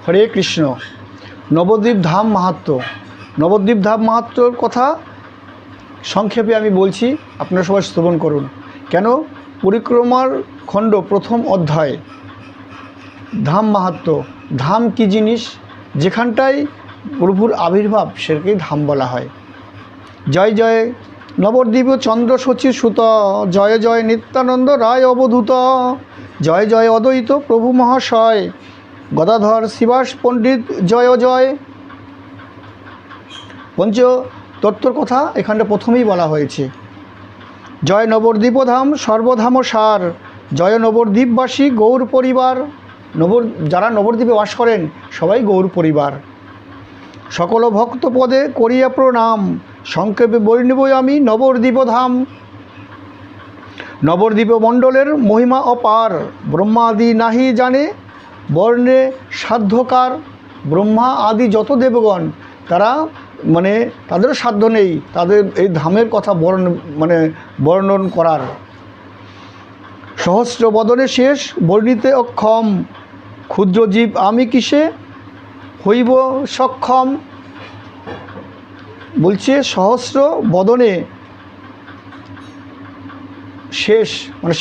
হরে কৃষ্ণ। নবদ্বীপ ধাম মাহাত্ম্য। নবদ্বীপ ধাম মাহাত্ম্যর কথা সংক্ষেপে আমি বলছি, আপনারা সবাই শ্রবণ করুন। কেন? পরিক্রমার খণ্ড প্রথম অধ্যায়, ধাম মাহাত্ম্য। ধাম কি জিনিস? যেখানটায় প্রভুর আবির্ভাব সেটাকেই ধাম বলা হয়। জয় জয় নবদ্বীপ চন্দ্র শচী সুত, জয় জয় নিত্যানন্দ রায় অবধূত, জয় জয় অদ্বৈত প্রভু মহাশয়, গদাধর শিবাস পণ্ডিত জয় জয়। পঞ্চ তত্ত্বর কথা এখানটা প্রথমেই বলা হয়েছে। জয় নবদ্বীপ ধাম সর্বধাম সার, জয় নবদ্বীপবাসী গৌর পরিবার। যারা নবদ্বীপে বাস করেন সবাই গৌর পরিবার। সকল ভক্ত পদে করিয়া প্রণাম, সংক্ষেপে বর্ণিব আমি নবদ্বীপ ধাম। নবদ্বীপ মণ্ডলের মহিমা অপার, ব্রহ্মা আদি নাহি জানে বর্ণে সাধ্যকার। ব্রহ্মা আদি যত দেবগণ তারা তাদেরও সাধ্য নেই তাদের এই ধামের কথা বর্ণন করার। সহস্র বদনে শেষ বর্ণিতে অক্ষম, ক্ষুদ্র জীব আমি কিসে হইব সক্ষম। বলছে সহস্র বদনে শেষ,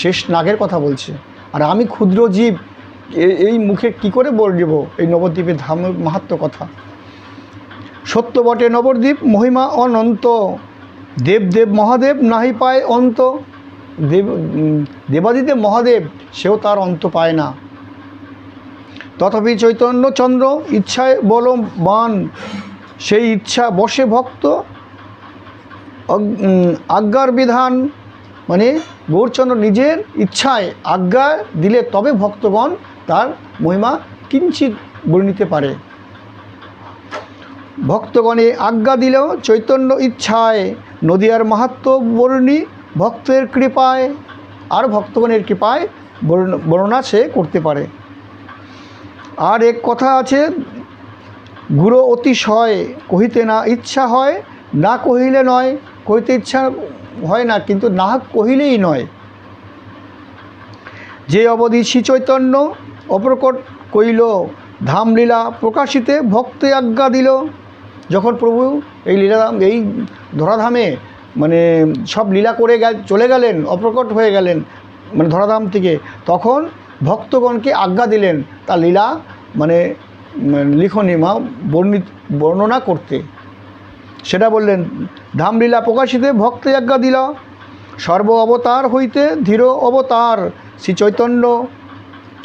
শেষ নাগের কথা বলছে, আর আমি ক্ষুদ্র জীব, এই মুখে কি করে বলব এই নবদ্বীপের ধামের মাহাত্ম্য কথা। সত্য বটে নবদ্বীপ মহিমা অনন্ত, দেব দেব মহাদেব নাহি পায় অন্ত। দেবাদিদেব মহাদেব সেও তার অন্ত পায় না। তথাপি চৈতন্য চন্দ্র ইচ্ছায় বলবান, সেই ইচ্ছা বসে ভক্ত আজ্ঞার বিধান। গৌরচন্দ্র নিজের ইচ্ছায় আজ্ঞা দিলে তবে ভক্তগণ তার মহিমা কিঞ্চিত বর্ণিতে পারে। ভক্তগণে আজ্ঞা দিলেও চৈতন্য ইচ্ছায়, নদিয়ার মাহাত্ম্য বর্ণি ভক্তের কৃপায়। আর ভক্তগণের কৃপায় বর্ণনা সে করতে পারে। আর এক কথা আছে, গুরু অতিশয় কহিতে না ইচ্ছা হয়, না কহিলে নয়। কহিতে ইচ্ছা হয় না, কিন্তু না কহিলেই নয়। যে অবধি শ্রী চৈতন্য অপ্রকট কইল, ধামলীলা প্রকাশিতে ভক্তে আজ্ঞা দিল। যখন প্রভু এই লীলাধাম, এই ধরাধামে সব লীলা করে চলে গেলেন, অপ্রকট হয়ে গেলেন ধরাধাম থেকে, তখন ভক্তগণকে আজ্ঞা দিলেন তার লীলা লিখনি বর্ণনা করতে। সেটা বললেন, ধামলীলা প্রকাশিতে ভক্তে আজ্ঞা দিল। সর্ব অবতার হইতে ধীর অবতার, শ্রী চৈতন্য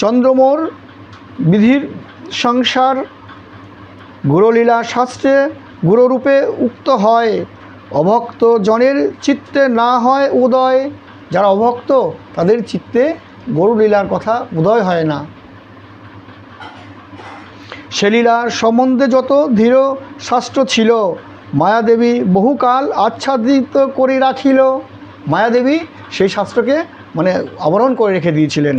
চন্দ্রমোর বিধির সংসার। গুরলীলা শাস্ত্রে গুরুরূপে উক্ত হয়, অভক্ত জনের চিত্তে না হয় উদয়। যারা অভক্ত তাদের চিত্তে গরুলীলার কথা উদয় হয় না। সে লীলার সম্বন্ধে যত ধীর শাস্ত্র ছিল, মায়াদেবী বহুকাল আচ্ছাদিত করে রাখিল। মায়াদেবী সেই শাস্ত্রকে আবরণ করে রেখে দিয়েছিলেন।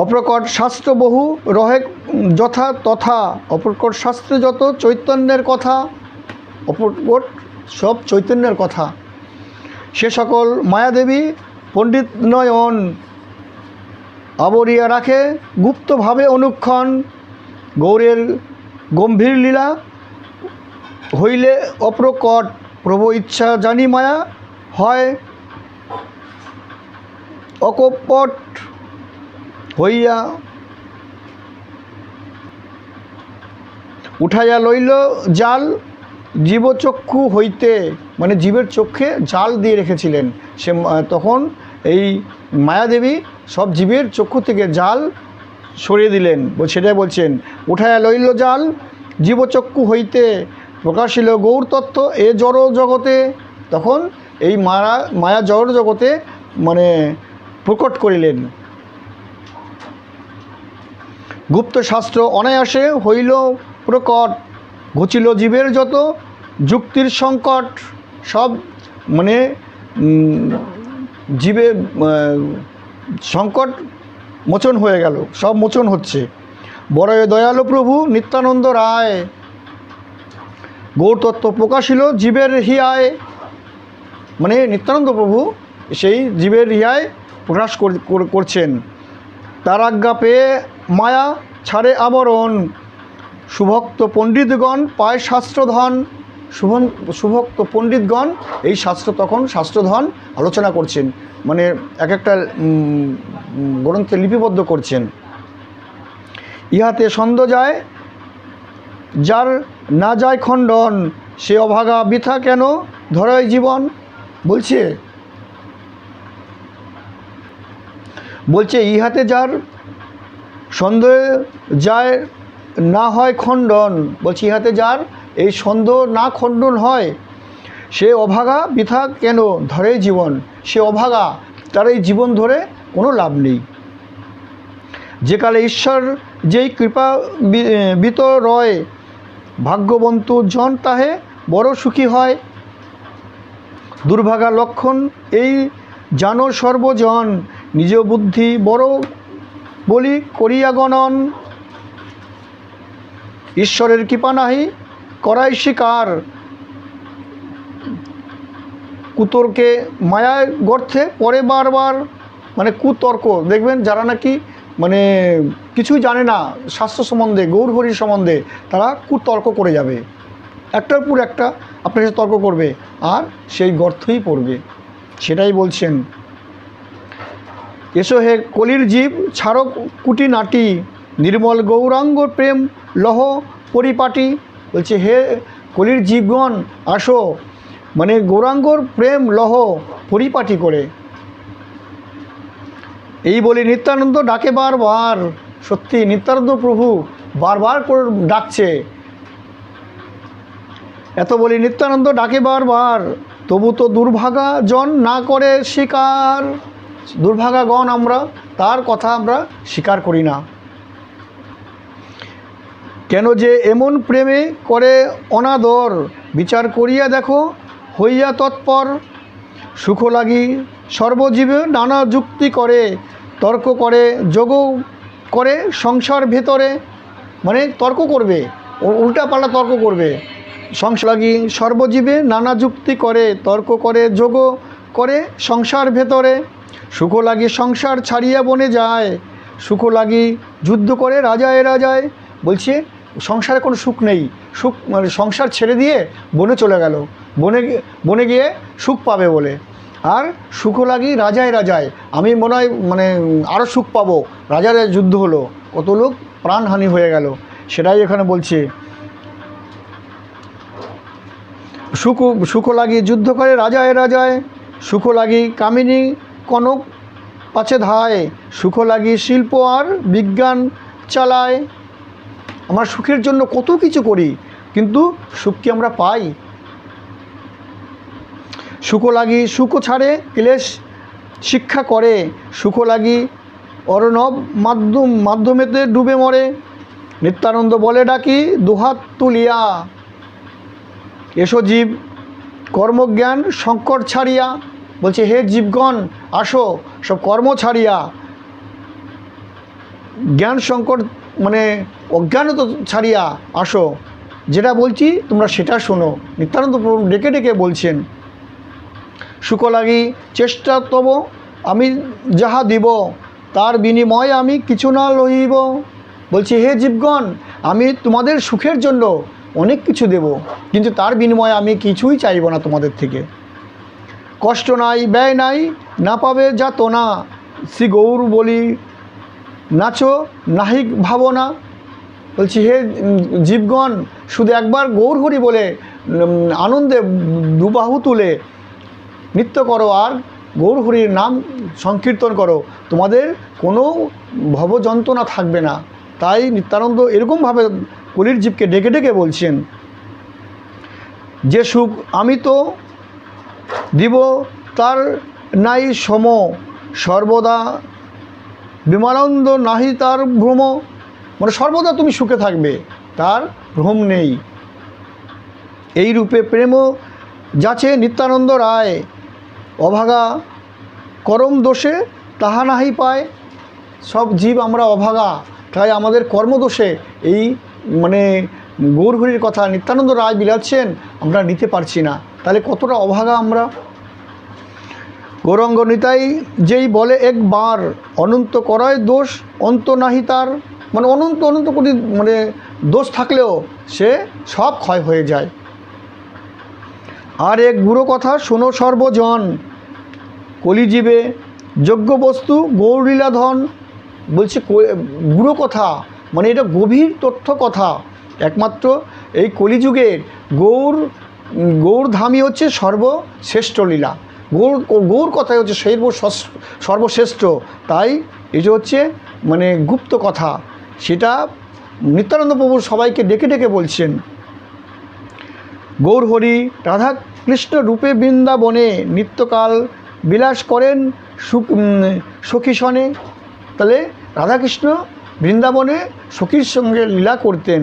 অপ্রকট শাস্ত্র বহু রহে যথা তথা, অপ্রকট শাস্ত্রে যত চৈতন্যের কথা, অপ্রকট সব চৈতন্যের কথা। সে সকল মায়াদেবী পণ্ডিত নয়ন, আবরিয়া রাখে গুপ্তভাবে অনুক্ষণ। গৌরের গম্ভীর লীলা হইলে অপ্রকট, প্রভু ইচ্ছা জানি মায়া হয় অকপট হইয়া। উঠাইয়া লইল জাল জীবচক্ষু হইতে, জীবের চক্ষে জাল দিয়ে রেখেছিলেন সে। তখন এই মায়াদেবী সব জীবের চক্ষু থেকে জাল সরিয়ে দিলেন। সেটাই বলছেন, উঠাইয়া লইল জাল জীবচক্ষু হইতে, প্রকাশিল গৌর তত্ত্ব এ জড় জগতে। তখন এই মায়া জড় জগতে প্রকট করিলেন। গুপ্ত শাস্ত্র অনায়াসে হইল প্রকট, ঘুচিল জীবের যত যুক্তির সংকট। সব জীবের সংকট মোচন হয়ে গেল, সব মোচন হচ্ছে। বড়ই দয়ালু প্রভু নিত্যানন্দ রায়, গৌরতত্ত্ব প্রকাশিল জীবের হিয়ায়। নিত্যানন্দ প্রভু সেই জীবের হিয়ায় প্রকাশ করছেন। তার আজ্ঞা পেয়ে মায়া ছাড়ে আবরণ, সুভক্ত পণ্ডিতগণ পায় শাস্ত্রধন। সুভক্ত পণ্ডিতগণ এই শাস্ত্রধন আলোচনা করছেন, মানে এক একটা গ্রন্থে লিপিবদ্ধ করছেন। ইহাতে সন্দেহ যায় যার না যায় খণ্ডন, সে অভাগা বৃথা কেন ধরায় জীবন। বলছে ইহাতে যার সন্দেহ যায় না হয় খণ্ডন, বলছে ইহাতে যার এই সন্দেহ না খণ্ডন হয়, সে অভাগা বৃথা কেন ধরে জীবন। সে অভাগা, তার এই জীবন ধরে কোনো লাভ নেই। যেকালে ঈশ্বর যেই কৃপা বিতরয়, ভাগ্যবন্তু জন তাহে বড় সুখী হয়। দুর্ভাগা লক্ষণ এই জানো সর্বজন, নিজ বুদ্ধি বড় বলি করিয়া গণন। ঈশ্বরের কৃপা নাহি করাই স্বীকার, কুতর্কে মায়ায় গর্থে পরে বারবার। মানে কুতর্ক, দেখবেন যারা নাকি মানে কিছুই জানে না শাস্ত্র সম্বন্ধে, গৌরহরি সম্বন্ধে, তারা কুতর্ক করে যাবে, একটার পর একটা আপনার সাথে তর্ক করবে, আর সেই গর্থই পড়বে। সেটাই বলছেন, এসো হে কলির জীব ছাড়ো কুটি নাটি, নির্মল গৌরাঙ্গ প্রেম লহ পরিপাটি। বলছে হে কলির জীবগণ আসো, মানে গৌরাঙ্গর প্রেম লহ পরিপাটি করে। এই বলে নিত্যানন্দ ডাকে বারবার। সত্যি নিত্যানন্দ প্রভু বারবার করে ডাকছে। এত বলি নিত্যানন্দ ডাকে বারবার, তবু তো দুর্ভাগা জন না করে স্বীকার। দুর্ভাগাগণ আমরা, তার কথা আমরা স্বীকার করি না। কেন যে এমন প্রেমে করে অনাদর, বিচার করিয়া দেখো হইয়া তৎপর। সুখ লাগি সর্বজীবে নানা যুক্তি করে, তর্ক করে যোগ করে সংসার ভেতরে। মানে তর্ক করবে, উল্টাপাল্টা তর্ক করবে। সংসার লাগি সর্বজীবে নানা যুক্তি করে, তর্ক করে যোগ করে সংসার ভেতরে। সুখ লাগি সংসার ছাড়িয়া বনে যায়, সুখ লাগি যুদ্ধ করে রাজায় রাজায়। বলছে সংসারে কোনো সুখ নেই, সুখ মানে সংসার ছেড়ে দিয়ে বনে চলে গেল, বনে গিয়ে সুখ পাবে বলে। আর সুখ লাগি রাজায় রাজায়, আমি মনে হয় মানে আরও সুখ পাবো। রাজার যুদ্ধ হলো, কত লোক প্রাণহানি হয়ে গেল, সেটাই এখানে বলছে। সুখ লাগি যুদ্ধ করে রাজায় রাজায়, সুখ লাগি কামিনী কনক পাছে ধায়, সুখ লাগি শিল্প আর বিজ্ঞান চালায়। আমরা সুখের জন্য কত কিছু করি, কিন্তু সুখ কি আমরা পাই? সুখ লাগি সুখ ছাড়ে ক্লেশ শিক্ষা করে, সুখ লাগি অর্ণব মাধ্যমেতে ডুবে মরে। নিত্যানন্দ বলে ডাকি দুহাত তুলিয়া, এসো জীব কর্মজ্ঞান সংকট ছাড়িয়া। বলছে হে জীবগণ আসো, সব কর্ম ছাড়িয়া, জ্ঞান সংকট মানে অজ্ঞানতা ছাড়িয়া আসো। যেটা বলছি তোমরা সেটা শোনো। নিত্যানন্দ প্রভু ডেকে ডেকে বলছেন, সুখ লাগি চেষ্টা তব আমি যাহা দিব, তার বিনিময়ে আমি কিছু না লইব। বলছি হে জীবগণ, আমি তোমাদের সুখের জন্য অনেক কিছু দেব, কিন্তু তার বিনিময়ে আমি কিছুই চাইব না তোমাদের থেকে। কষ্ট নাই ব্যয় নাই না পাবে যাতনা, শ্রী গৌর বলি নাচো নাহিক ভাবনা। বলছি হে জীবগণ, শুধু একবার গৌর হরি বলে আনন্দে দুবাহু তুলে নৃত্য করো আর গৌর হরির নাম সংকীর্তন করো, তোমাদের কোনো ভবযন্ত্রণা থাকবে না। তাই নিত্যানন্দ এরকমভাবে কলির জীবকে ডেকে ডেকে বলছেন, যে সুখ আমি তো দিব তার নাই সম, সর্বদা বিমানন্দ নাহি তার ভ্রম। মানে সর্বদা তুমি সুখে থাকবে, তার ভ্রম নেই। এই রূপে প্রেম যাচে নিত্যানন্দ রায়, অভাগা করম দোষে তাহা নাহি পায়। সব জীব আমরা অভাগা, তাই আমাদের কর্মদোষে এই মানে গৌরহরির কথা নিত্যানন্দ রায় বিলাচ্ছেন, আমরা নিতে পারছি না। তাহলে কতটা অভাগা আমরা। গৌরাঙ্গ নিতাই যেই বলে একবার, অনন্ত করায় দোষ অন্ত নাহি তার। মানে অনন্ত অনন্ত কোটি মানে দোষ থাকলেও সে সব ক্ষয় হয়ে যায়। আর এক গুরু কথা শোনো সর্বজন, কলিজীবে যোগ্য বস্তু গৌরলীলা ধন। বলছে গুরু কথা মানে এটা গভীর তথ্য কথা। একমাত্র এই কলিযুগের গৌরধামই হচ্ছে সর্বশ্রেষ্ঠ লীলা। গৌর কথাই হচ্ছে সর্বশ্রেষ্ঠ। তাই এটা হচ্ছে মানে গুপ্ত কথা, সেটা নিত্যানন্দ প্রভু সবাইকে ডেকে ডেকে বলছেন। গৌর হরি রাধা কৃষ্ণ রূপে বৃন্দাবনে নিত্যকাল বিলাস করেন সখী সনে। তাহলে রাধাকৃষ্ণ বৃন্দাবনে সখীর সঙ্গে লীলা করতেন,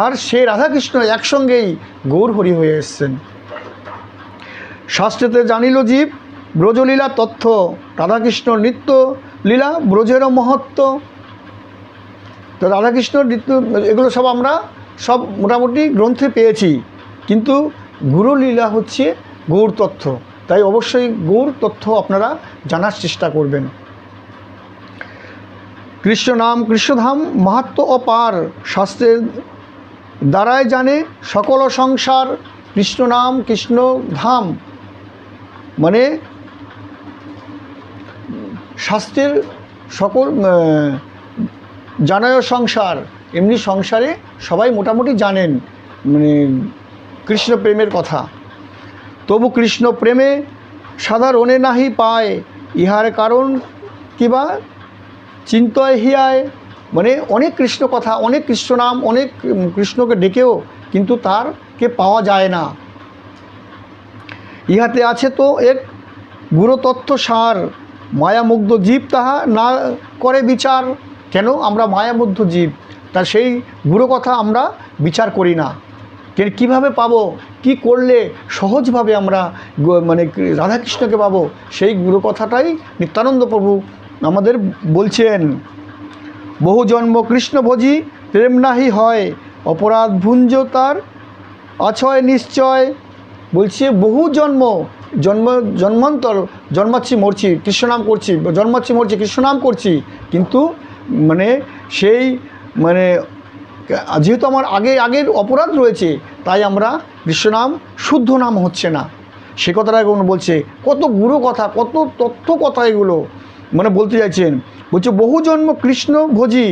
আর সে রাধাকৃষ্ণ একসঙ্গেই গৌর হরি হয়ে এসছেন। শাস্ত্রেতে জানিল জীব ব্রজলীলা তথ্য, রাধাকৃষ্ণ নিত্য লীলা ব্রজেরও মহত্ব। তো রাধাকৃষ্ণ নিত্য এগুলো সব আমরা সব মোটামুটি গ্রন্থে পেয়েছি, কিন্তু গুরুলীলা হচ্ছে গৌর তথ্য। তাই অবশ্যই গৌর তথ্য আপনারা জানার চেষ্টা করবেন। কৃষ্ণ নাম কৃষ্ণধাম মাহাত্ম্য অপার, শাস্ত্রের দ্বারাই জানে সকল সংসার। কৃষ্ণ নাম কৃষ্ণধাম মানে শাস্ত্রের সকল জানায় সংসার। এমনি সংসারে সবাই মোটামুটি জানেন মানে কৃষ্ণ প্রেমের কথা। তবু কৃষ্ণ প্রেমে সাধারণে নাহি পায়, ইহার কারণ কিবা চিন্তয় হিয়ায়। মানে অনেক কৃষ্ণ কথা, অনেক কৃষ্ণ নাম, অনেক কৃষ্ণকে ডেকেও কিন্তু তারকে পাওয়া যায় না। ইহাতে আছে তো এক গুরুতত্ত্ব সার, মায়ামুগ্ধ জীব তাহা না করে বিচার। কেন আমরা মায়ামুগ্ধ জীব, তা সেই গুরু কথা আমরা বিচার করি না। কীভাবে পাবো, কি করলে সহজভাবে আমরা মানে রাধাকৃষ্ণকে পাবো, সেই গুরু কথাটাই নিত্যানন্দ প্রভু আমাদের বলছেন। বহু জন্ম কৃষ্ণ ভোজি প্রেম নাহি হয়, অপরাধ ভুঞ্জ তার অছয় নিশ্চয়। বলছে বহু জন্মান্তর জন্মাচ্ছি মরছি কৃষ্ণনাম করছি, জন্মাচ্ছি মরছি কৃষ্ণনাম করছি, কিন্তু মানে সেই মানে যেহেতু আমার আগের অপরাধ রয়েছে, তাই আমরা কৃষ্ণনাম শুদ্ধ নাম হচ্ছে না। সে কথাটা কোনো বলছে, কত গুরু কথা, কত তথ্য কথা এগুলো মানে বলতে চাইছেন। বলছে বহু জন্ম কৃষ্ণ ভোজি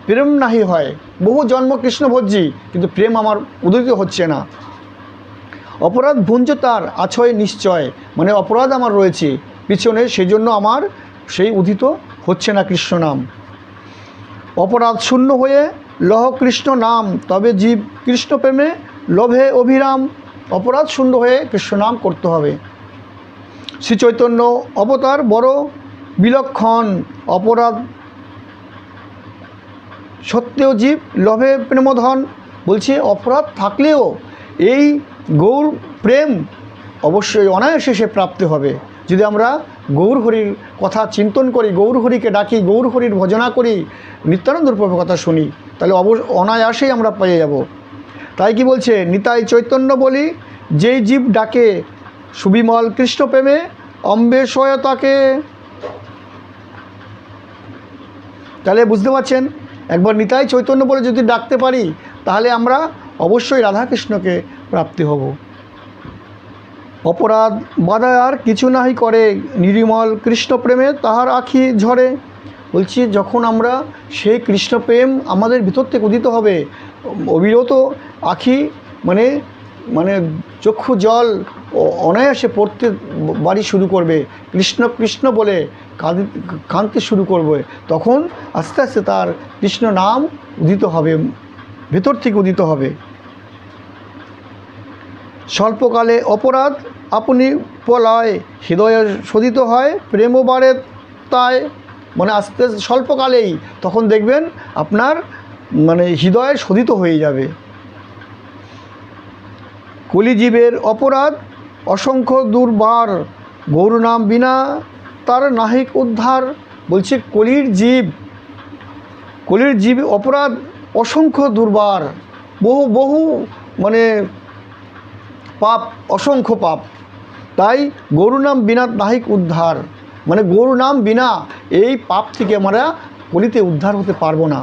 প্রেম নাহি হয়, বহু জন্ম কৃষ্ণ ভোজি কিন্তু প্রেম আমার উদিত হচ্ছে না। অপরাধ ভুঞ্জ তার আছয় নিশ্চয়, মানে অপরাধ আমার রয়েছে পিছনে, সেই জন্য আমার সেই উদিত হচ্ছে না কৃষ্ণ নাম। অপরাধ শূন্য হয়ে লহ কৃষ্ণ নাম, তবে জীব কৃষ্ণ প্রেমে লোভে অভিরাম। অপরাধ শূন্য হয়ে কৃষ্ণ নাম করতে হবে। শ্রী চৈতন্য অবতার বড় বিলক্ষণ, অপরাধ সত্ত্বেও জীব লোভে প্রেমধন। বলছে অপরাধ থাকলেও এই গৌর প্রেম অবশ্যই অনায়াসে সে প্রাপ্তি হবে যদি আমরা গৌর হরির কথা চিন্তন করি, গৌর হরিকে ডাকি, গৌর হরির ভজনা করি, নিত্যানন্দের প্রভুর কথা শুনি, তাহলে অনায়াসেই আমরা পেয়ে যাব। তাই কি বলছে, নিতাই চৈতন্য বলি যেই জীব ডাকে সুবিমল কৃষ্ণ প্রেমে অম্বে সহায়তাকে। তাহলে বুঝতে পারছেন, একবার নিতাই চৈতন্য বলে যদি ডাকতে পারি তাহলে আমরা অবশ্যই রাধাকৃষ্ণকে প্রাপ্তি হব। অপরাধ বাধা আর কিছু নাহি করে, নির্মল কৃষ্ণ প্রেমে তাহার আখি ঝরে। বলছি যখন আমরা সেই কৃষ্ণ প্রেম আমাদের ভিতর থেকে উদিত হবে, অবিরত আখি মানে মানে চক্ষু জল অনায়াসে পড়তে বাড়ি শুরু করবে, কৃষ্ণ কৃষ্ণ বলে কাঁদতে শুরু করবে, তখন আস্তে আস্তে তার কৃষ্ণ নাম উদিত হবে, ভেতর থেকে উদিত হবে। স্বল্পকালে অপরাধ আপনি পলায়, হৃদয়ে শোধিত হয় প্রেম বাড়ে তাই। মানে আস্তে স্বল্পকালেই তখন দেখবেন আপনার মানে হৃদয়ে শোধিত হয়ে যাবে। কলিজীবের অপরাধ অসংখ্য দুর্বার, গৌর নাম বিনা তার নাহিক উদ্ধার। বলছে কলির জীব অপরাধ অসংখ্য দুর্বার, বহু মানে পাপ, অসংখ্য পাপ, তাই গৌর নাম বিনা নাহিক উদ্ধার, মানে গৌর নাম বিনা এই পাপ থেকে আমরা কলিতে উদ্ধার হতে পারবো না।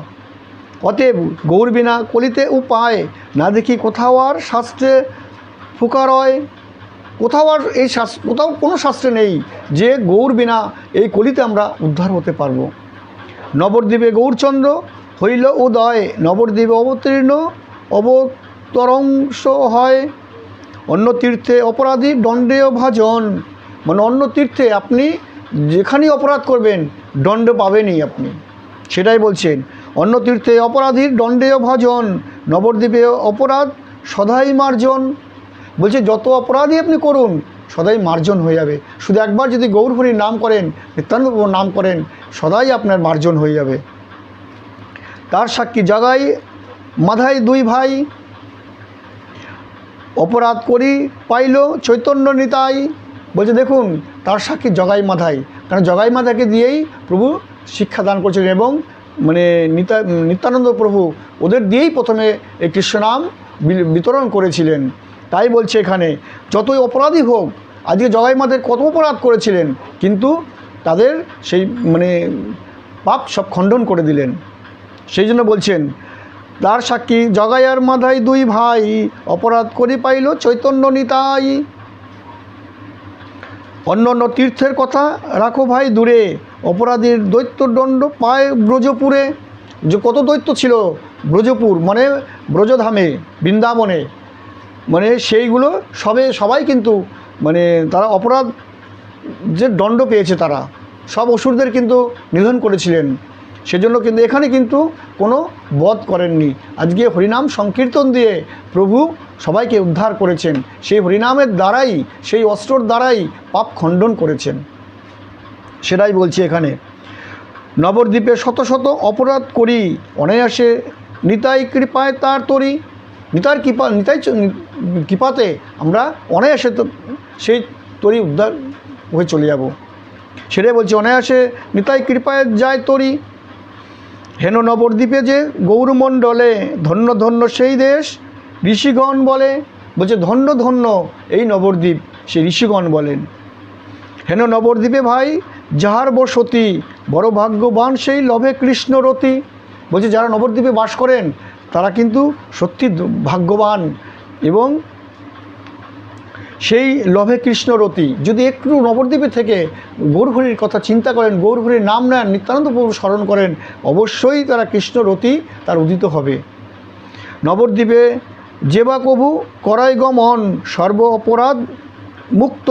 অতএব গৌর বিনা কলিতে উপায় না দেখি কোথাও আর শাস্ত্রে ফুকারয়। কোথাও আর এই কোথাও কোনো শাস্ত্রে নেই যে গৌর বিনা এই কলিতে আমরা উদ্ধার হতে পারবো। নবদ্বীপে গৌরচন্দ্র হইল উদয়, নবদ্বীপে অবতীর্ণ অবতরংশ হয়। অন্য তীর্থে অপরাধী দণ্ডেয় ভাজন, মানে অন্য তীর্থে আপনি যেখানেই অপরাধ করবেন দণ্ড পাবেনই আপনি, সেটাই বলছেন। অন্য তীর্থে অপরাধীর দণ্ডেয় ভাজন, নবদ্বীপে অপরাধ সদাই মার্জন। বলছে যত অপরাধী আপনি করুন সদাই মার্জন হয়ে যাবে। শুধু একবার যদি গৌর হরির নাম করেন, নিত্যানন্দ প্রভুর নাম করেন, সদাই আপনার মার্জন হয়ে যাবে। তার সাক্ষী জগাই মাধাই দুই ভাই, অপরাধ করি পাইল চৈতন্য নিতাই। বলছে দেখুন তার সাক্ষী জগাই মাধাই, কারণ জগাই মাধাকে দিয়েই প্রভু শিক্ষা দান করছিলেন এবং মানে নিত্যানন্দ প্রভু ওদের দিয়েই প্রথমে এই কৃষ্ণনাম বিতরণ করেছিলেন। তাই বলছে এখানে যতই অপরাধী হোক, আজকে জগাই মাধার কত অপরাধ করেছিলেন কিন্তু তাদের সেই মানে পাপ সব খণ্ডন করে দিলেন। সেই জন্য বলছেন তার সাক্ষী জগাই আর মাধাই দুই ভাই, অপরাধ করি পাইল চৈতন্য নিতাই। অন্য অন্য তীর্থের কথা রাখো ভাই দূরে, অপরাধীর দৈত্যদণ্ড পায় ব্রজপুরে। যে কত দৈত্য ছিল ব্রজপুর মানে ব্রজধামে বৃন্দাবনে, মানে সেইগুলো সবাই কিন্তু মানে তারা অপরাধ যে দণ্ড পেয়েছে, তারা সব অসুরদের কিন্তু নিধন করেছিলেন। সেজন্য কিন্তু এখানে কিন্তু কোনো বধ করেননি। আজকে হরিনাম সংকীর্তন দিয়ে প্রভু সবাইকে উদ্ধার করেছেন, সেই হরিনামের দ্বারাই, সেই অস্ত্রর দ্বারাই পাপ খণ্ডন করেছেন। সেটাই বলছি এখানে। নবদ্বীপে শত শত অপরাধ করি, অনায়াসে নিতাই কৃপায় তার তরি। নিতাই কৃপাতে আমরা অনায়াসে সেই তরি উদ্ধার হয়ে চলে যাব। সেটাই বলছি অনায়াসে নিতাই কৃপায় যায় তরি। হেন নবদ্বীপে যে গৌরমণ্ডলে, ধন্য ধন্য সেই দেশ ঋষিগণ বলে। বলছে ধন্য ধন্য এই নবদ্বীপ, সেই ঋষিগণ বলেন। হেন নবদ্বীপে ভাই যাহার বসতি, বড় ভাগ্যবান সেই লভে কৃষ্ণ রতি। বলছে যারা নবদ্বীপে বাস করেন তারা কিন্তু সত্যি ভাগ্যবান এবং সেই লভে কৃষ্ণরতি। যদি একটু নবদ্বীপে থেকে গৌরহরির কথা চিন্তা করেন, গৌরহরির নাম নেন, নিত্যানন্দ প্রভু স্মরণ করেন, অবশ্যই তারা কৃষ্ণরতি তার উদিত হবে। নবদ্বীপে যে বা কবু করাই গমন, সর্ব অপরাধ মুক্ত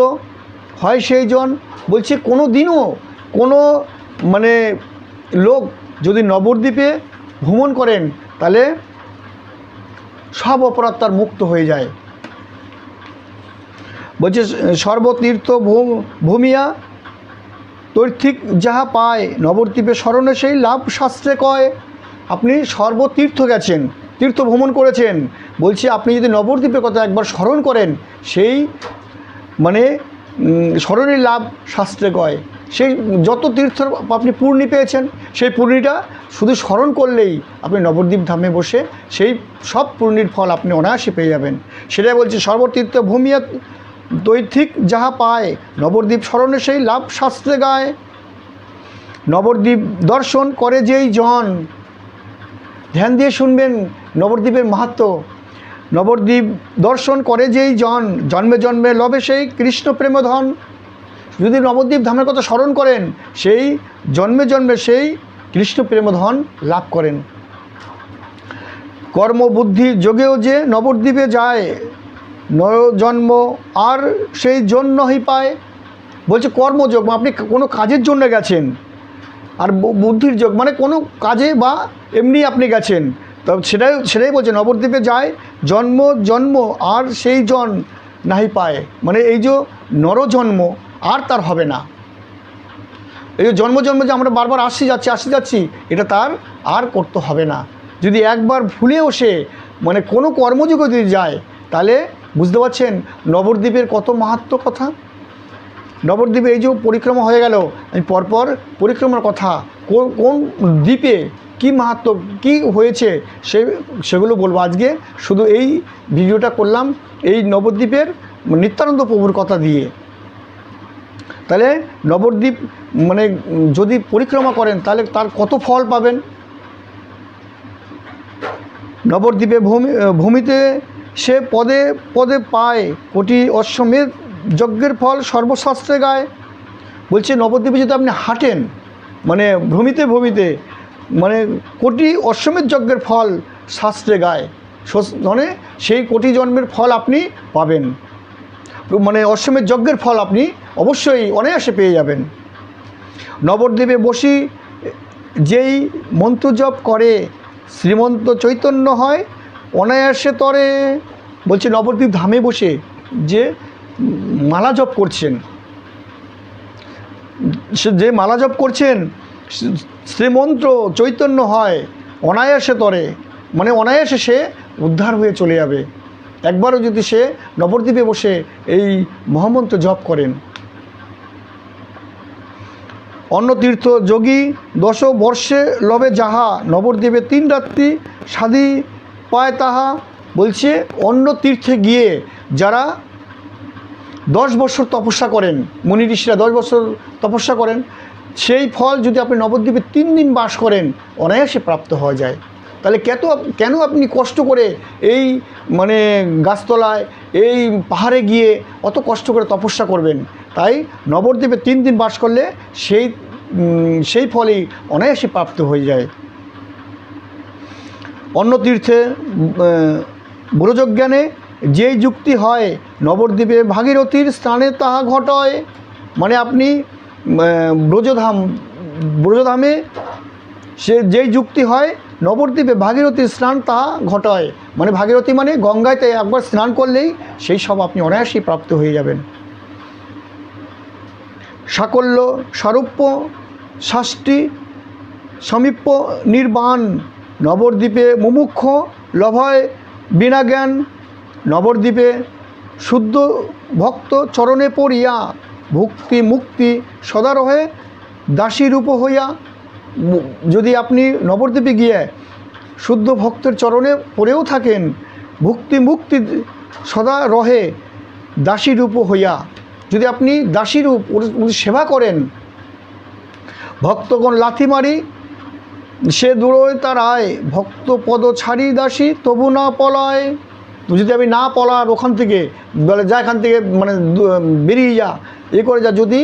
হয় সেই জন। বলছে কোনো দিনও কোনো মানে লোক যদি নবদ্বীপে ভ্রমণ করেন তাহলে সব অপরাধ তার মুক্ত হয়ে যায়। বলছে সর্বতীর্থ ভূমিয়া তৈর্থিক যাহা পায়, নবদ্বীপে স্মরণে সেই লাভ শাস্ত্রে কয়। আপনি সর্বতীর্থ গেছেন, তীর্থ ভ্রমণ করেছেন, বলছি আপনি যদি নবদ্বীপের কথা একবার স্মরণ করেন সেই মানে স্মরণের লাভ শাস্ত্রে কয়। সেই যত তীর্থ আপনি পূর্ণি পেয়েছেন সেই পূর্ণিটা শুধু স্মরণ করলেই আপনি নবদ্বীপ ধামে বসে সেই সব পূর্ণির ফল আপনি অনায়াসে পেয়ে যাবেন। সেটাই বলছে সর্বতীর্থ ভূমিয়া দৈথিক যাহা পায়, নবদ্বীপ স্মরণে সেই লাভ শাস্ত্রে গায়। নবদ্বীপ দর্শন করে যেই জন, ধ্যান দিয়ে শুনবেন নবদ্বীপের মাহাত্ম্য। নবদ্বীপ দর্শন করে যেই জন, জন্মে জন্মে লবে সেই কৃষ্ণ প্রেমধন। যদি নবদ্বীপ ধামের কথা স্মরণ করেন সেই জন্মে জন্মে সেই কৃষ্ণ প্রেমধন লাভ করেন। কর্মবুদ্ধি যোগেও যে নবদ্বীপে যায়, নরজন্ম আর সেই জন্যই পায়। বলছে কর্মযোগ, আপনি কোনো কাজের জন্য গেছেন, আর বুদ্ধির যোগ মানে কোনো কাজে বা এমনি আপনি গেছেন, তো সেটাই বলছে নবদ্বীপে যায় জন্ম জন্ম আর সেই জন নাহি পায়। মানে এই যে নরজন্ম আর তার হবে না, এই যে জন্ম জন্ম যে আমরা বারবার আসি যাচ্ছি এটা তার আর করতে হবে না। যদি একবার ভুলেও সে মানে কোনো কর্মযোগে যদি যায় তাহলে বুঝতে পারছেন নবদ্বীপের কত মাহাত্ম্য কথা। নবদ্বীপে এই যে পরিক্রমা হয়ে গেল, আমি পরপর পরিক্রমার কথা কোন দ্বীপে কী মাহাত্ম্য কী হয়েছে সেগুলো বলবো। আজকে শুধু এই ভিডিওটা করলাম এই নবদ্বীপের নিত্যানন্দ প্রভুর কথা দিয়ে। তাহলে নবদ্বীপ মানে যদি পরিক্রমা করেন তাহলে তার কত ফল পাবেন। নবদ্বীপে ভূমিতে সে পদে পদে পায় কোটি অশ্বমেধ যজ্ঞের ফল সর্বশাস্ত্রে গায়। বলছে নবদ্বীপে যদি আপনি হাঁটেন মানে ভূমিতে মানে কোটি অশ্বমেধ যজ্ঞের ফল শাস্ত্রে গায়, মানে সেই কোটি জন্মের ফল আপনি পাবেন, মানে অশ্বমেধ যজ্ঞের ফল আপনি অবশ্যই অনায়াসে পেয়ে যাবেন। নবদ্বীপে বসি যেই মন্ত্র জপ করে শ্রীমন্ত চৈতন্য হয় অনায়াসে তরে। বলছে নবদ্বীপ ধামে বসে যে মালা জপ করছেন, যে মালা জপ করছেন শ্রীমন্ত্র চৈতন্য হয় অনায়াসে তরে, মানে অনায়াসে সে উদ্ধার হয়ে চলে যাবে একবারও যদি সে নবদ্বীপে বসে এই মহামন্ত্র জপ করেন। অন্য তীর্থ যোগী 10 বর্ষে লবে যাহা নবদ্বীপে 3 রাত্রি সাধি পায় তাহা। বলছে অন্য তীর্থে গিয়ে যারা 10 বছর তপস্যা করেন, মুনি ঋষিরা 10 বছর তপস্যা করেন, সেই ফল যদি আপনি নবদ্বীপে 3 দিন বাস করেন অনায়াসে প্রাপ্ত হওয়া যায়। তাহলে কেন আপনি কষ্ট করে এই মানে গাছতলায় এই পাহাড়ে গিয়ে অত কষ্ট করে তপস্যা করবেন। তাই নবদ্বীপে 3 দিন বাস করলে সেই ফলই অনায়াসে প্রাপ্ত হয়ে যায়। অন্য তীর্থে ব্রজজ্ঞানে যেই যুক্তি হয় নবদ্বীপে ভাগীরথীর স্থানে তাহা ঘটয়। মানে আপনি ব্রজধামে সে যেই যুক্তি হয় নবদ্বীপে ভাগীরথীর স্নান তাহা ঘটায়, মানে ভাগীরথী মানে গঙ্গায় একবার স্নান করলেই সেই সব আপনি অনায়াসেই প্রাপ্ত হয়ে যাবেন। সাকল্য সারূপ্য শাস্তি সমীপ্য নির্বাণ নবদ্বীপে মুমুক্ষ লভয় বিনা জ্ঞান। নবদ্বীপে শুদ্ধ ভক্ত চরণে পড়িয়া ভক্তি মুক্তি সদা রহে দাসী রূপ হইয়া। যদি আপনি নবদ্বীপে গিয়ে শুদ্ধ ভক্তের চরণে পড়েও থাকেন ভক্তি মুক্তি সদা রহে দাসী রূপ হইয়া, যদি আপনি দাসী রূপ সেবা করেন, ভক্তগণ লাথি মারি সে দূরই তার আয় ভক্ত পদ ছাড়ি দাসী তবু না পলায়। যদি আমি না পলার ওখান থেকে বলে যা এখান থেকে মানে বেরিয়ে যা করে যা, যদি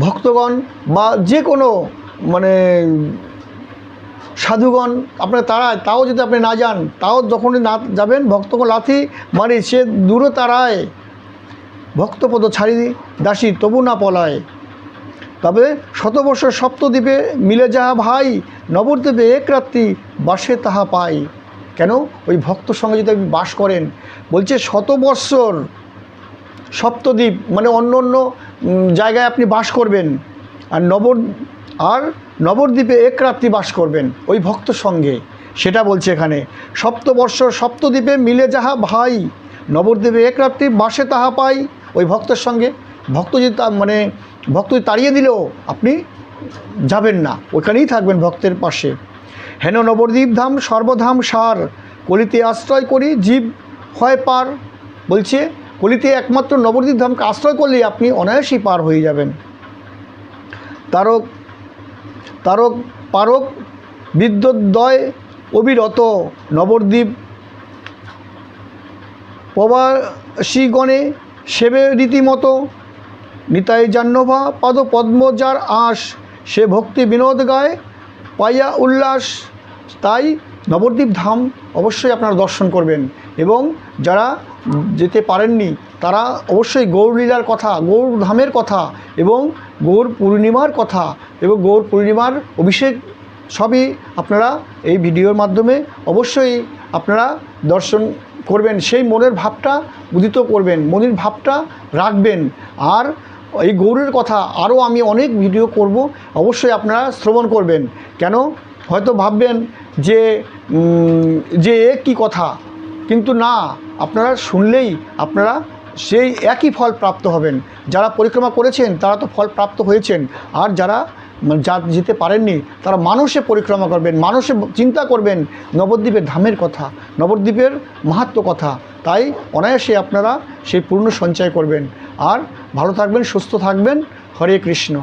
ভক্তগণ বা যে কোনো মানে সাধুগণ আপনার তাও যদি আপনি না যান, তাও যখনই না যাবেন ভক্তগণ লাথি মারি সে দূরে তারায় ভক্তপদ ছাড়ি দাসী তবু না পলায়। তবে শতবর্ষ সপ্তদ্বীপে মিলে যাহা ভাই নবদ্বীপে 1 রাত্রি বাসে তাহা পাই। কেন ওই ভক্তর সঙ্গে যদি আপনি বাস করেন, বলছে 100 বৎসর সপ্তদ্বীপ মানে অন্য অন্য জায়গায় আপনি বাস করবেন, আর নবদ্বীপে 1 রাত্রি বাস করবেন ওই ভক্তর সঙ্গে, সেটা বলছে এখানে। সপ্তবর্ষ সপ্তদ্বীপে মিলে যাহা ভাই নবদ্বীপে 1 রাত্রি বাসে তাহা পাই। ওই ভক্তের সঙ্গে ভক্ত যদি তাড়িয়ে দিলেও আপনি যাবেন না, ওখানেই থাকবেন ভক্তের পাশে। হেন নবদ্বীপ ধাম সর্বধাম সার কলিতে আশ্রয় করি জীব হয় পার। বলছে কলিতে একমাত্র নবদ্বীপ ধামকে আশ্রয় করলেই আপনি অনায়াসেই পার হয়ে যাবেন। তারক পারক বিদ্যোদয় অবিরত নবদ্বীপ প্রবাসীগণে সেবে রীতিমতো নিতাই জাহ্নবা পাদ পদ্ম যার আশ সে ভক্তি বিনোদ গায় পাইয়া উল্লাস। তাই নবদ্বীপ ধাম অবশ্যই আপনারা দর্শন করবেন, এবং যারা যেতে পারেননি তারা অবশ্যই গৌরলীলার কথা, গৌর ধামের কথা এবং গৌর পূর্ণিমার কথা এবং গৌর পূর্ণিমার অভিষেক সবই আপনারা এই ভিডিওর মাধ্যমে অবশ্যই আপনারা দর্শন করবেন, সেই মনের ভাবটা উদিত করবেন, মনের ভাবটা রাখবেন। আর এই গৌরের কথা আরও আমি অনেক ভিডিও করব, অবশ্যই আপনারা শ্রবণ করবেন। কেন হয়তো ভাববেন যে কি কথা, কিন্তু না, আপনারা শুনলেই আপনারা সেই একই ফল প্রাপ্ত হবেন। যারা পরিক্রমা করেছেন তারা তো ফল প্রাপ্ত হয়েছেন, আর যারা যা যেতে পারেননি তারা মানসে পরিক্রমা করবেন, মানসে চিন্তা করবেন নবদ্বীপের ধামের কথা, নবদ্বীপের মাহাত্ম্য কথা। তাই অনায়াসে আপনারা সেই পূর্ণ সঞ্চয় করবেন। আর ভালো থাকবেন, সুস্থ থাকবেন। হরে কৃষ্ণ।